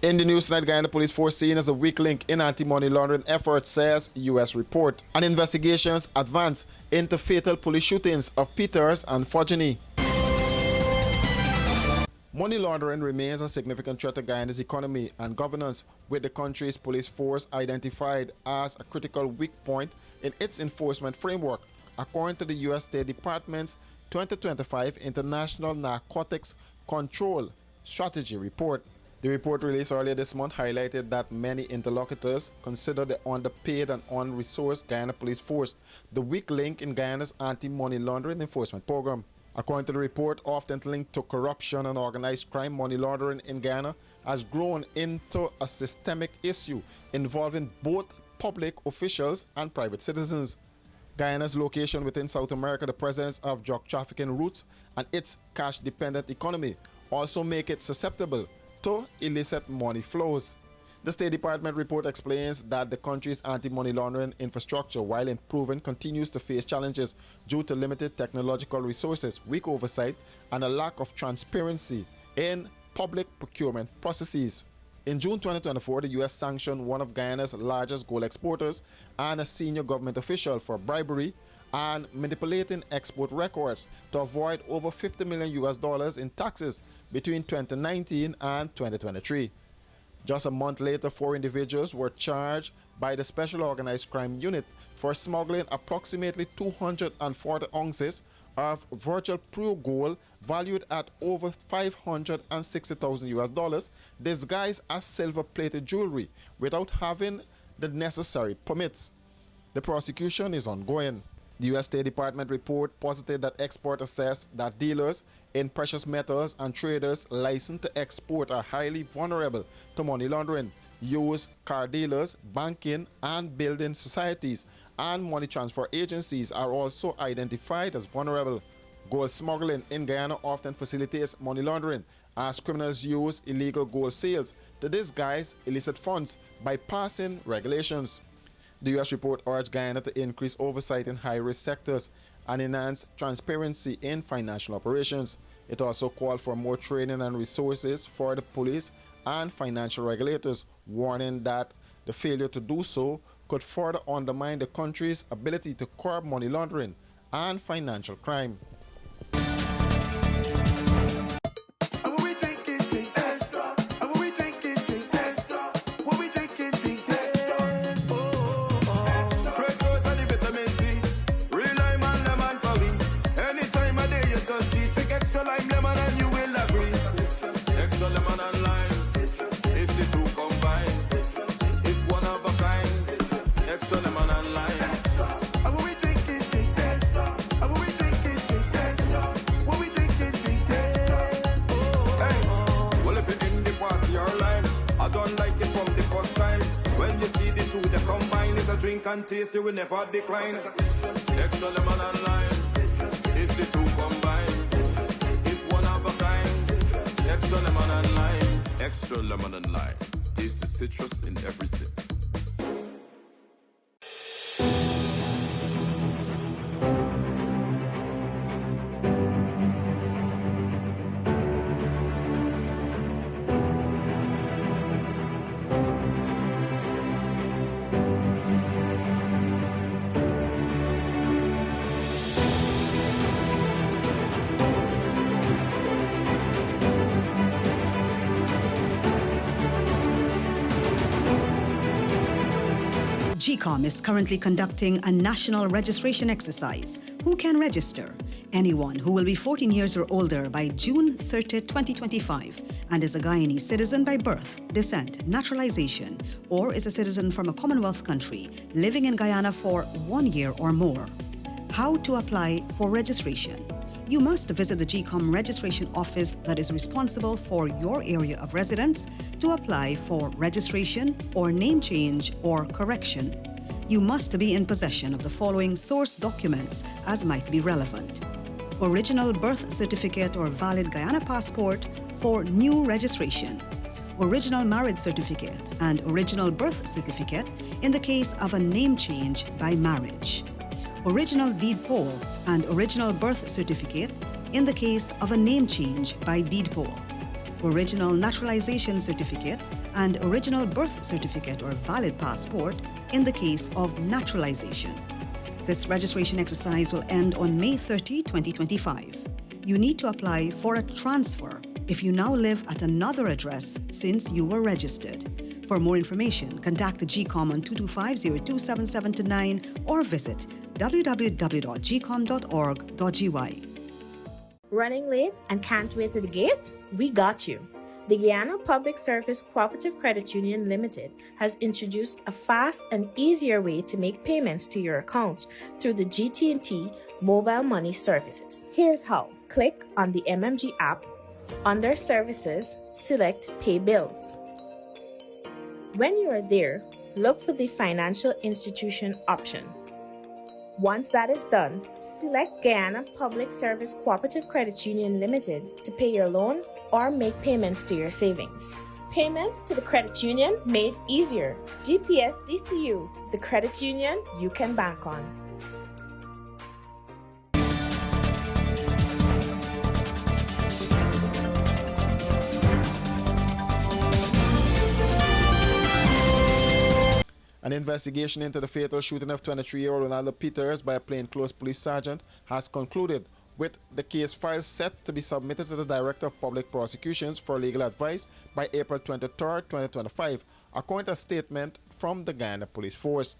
In the news tonight, Guyana Police Force seen as a weak link in anti-money laundering efforts, says U.S. report. And investigations advance into fatal police shootings of Peters and Fojini. Money laundering remains a significant threat to Guyana's economy and governance, with the country's police force identified as a critical weak point in its enforcement framework, according to the U.S. State Department's 2025 International Narcotics Control Strategy Report. The report released earlier this month highlighted that many interlocutors consider the underpaid and under-resourced Guyana Police Force the weak link in Guyana's anti-money laundering enforcement program. According to the report, often linked to corruption and organized crime, money laundering in Guyana has grown into a systemic issue involving both public officials and private citizens. Guyana's location within South America, the presence of drug trafficking routes, and its cash-dependent economy also make it susceptible to illicit money flows. The State Department report explains that the country's anti-money laundering infrastructure, while improving, continues to face challenges due to limited technological resources, weak oversight, and a lack of transparency in public procurement processes. In June 2024, the U.S. sanctioned one of Guyana's largest gold exporters and a senior government official for bribery and manipulating export records to avoid over $50 million in taxes between 2019 and 2023. Just a month later, 4 individuals were charged by the Special Organized Crime Unit for smuggling approximately 240 ounces of virtual pure gold valued at over $560,000 disguised as silver-plated jewelry without having the necessary permits. The prosecution is ongoing. The U.S. State Department report posited that experts assess that dealers in precious metals and traders licensed to export are highly vulnerable to money laundering. Used car dealers, banking and building societies, and money transfer agencies are also identified as vulnerable. Gold smuggling in Guyana often facilitates money laundering, as criminals use illegal gold sales to disguise illicit funds, bypassing regulations. The U.S. report urged Guyana to increase oversight in high-risk sectors and enhance transparency in financial operations. It also called for more training and resources for the police and financial regulators, warning that the failure to do so could further undermine the country's ability to curb money laundering and financial crime. Extra lime, lemon, and you will agree. Extra lemon and lime, it's the two combined. It's one of a kind. Extra lemon and lime. Extra. And when we drink it, drink extra. And when we drink it, drink extra. When we drink it, drink extra. Hey, well if you're in the party or line, I don't like it from the first time. When you see the two, they combine. It's a drink and taste, you will never decline. Extra lemon and lime, it's the two combined. Extra lemon and lime. Extra lemon and lime. Taste the citrus in every sip. GCOM is currently conducting a national registration exercise. Who can register? Anyone who will be 14 years or older by June 30, 2025 and is a Guyanese citizen by birth, descent, naturalization, or is a citizen from a Commonwealth country living in Guyana for 1 year or more. How to apply for registration? You must visit the GCOM registration office that is responsible for your area of residence to apply for registration or name change or correction. You must be in possession of the following source documents as might be relevant: original birth certificate or valid Guyana passport for new registration, original marriage certificate and original birth certificate in the case of a name change by marriage, original deed poll and original birth certificate in the case of a name change by deed poll, original naturalization certificate and original birth certificate or valid passport in the case of naturalization. This registration exercise will end on May 30, 2025. You need to apply for a transfer if you now live at another address since you were registered. For more information, contact the GCOM on 225-027729 or visit www.gcom.org.gy. Running late and can't wait at the gate? We got you. The Guyana Public Service Cooperative Credit Union Limited has introduced a fast and easier way to make payments to your accounts through the GT&T mobile money services. Here's how. Click on the MMG app. Under Services, select Pay Bills. When you are there, look for the Financial Institution option. Once that is done, select Guyana Public Service Cooperative Credit Union Limited to pay your loan or make payments to your savings. Payments to the credit union made easier. GPSCCU, the credit union you can bank on. An investigation into the fatal shooting of 23-year-old Ronaldo Peters by a plainclothes police sergeant has concluded, with the case file set to be submitted to the Director of Public Prosecutions for legal advice by April 23, 2025, according to a statement from the Guyana Police Force.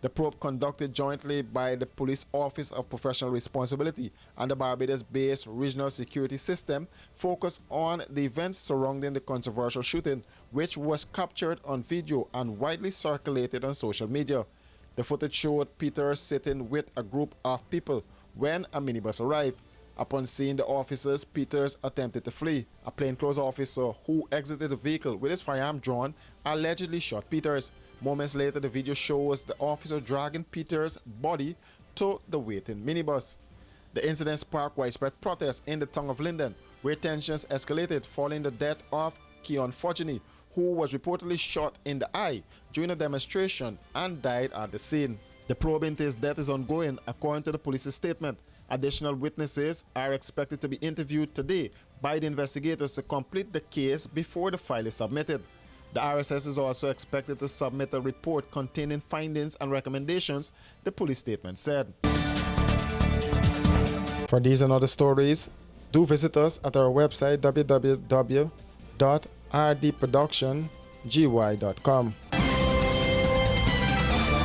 The probe, conducted jointly by the Police Office of Professional Responsibility and the Barbados-based Regional Security System, focused on the events surrounding the controversial shooting, which was captured on video and widely circulated on social media. The footage showed Peters sitting with a group of people when a minibus arrived. Upon seeing the officers, Peters attempted to flee. A plainclothes officer who exited the vehicle with his firearm drawn allegedly shot Peters. Moments later, the video shows the officer dragging Peters' body to the waiting minibus. The incident sparked widespread protests in the town of Linden, where tensions escalated following the death of Keon Fojini, who was reportedly shot in the eye during a demonstration and died at the scene. The probe into his death is ongoing, according to the police's statement. Additional witnesses are expected to be interviewed today by the investigators to complete the case before the file is submitted. The RSS is also expected to submit a report containing findings and recommendations, the police statement said. For these and other stories, do visit us at our website www.rdproductiongy.com.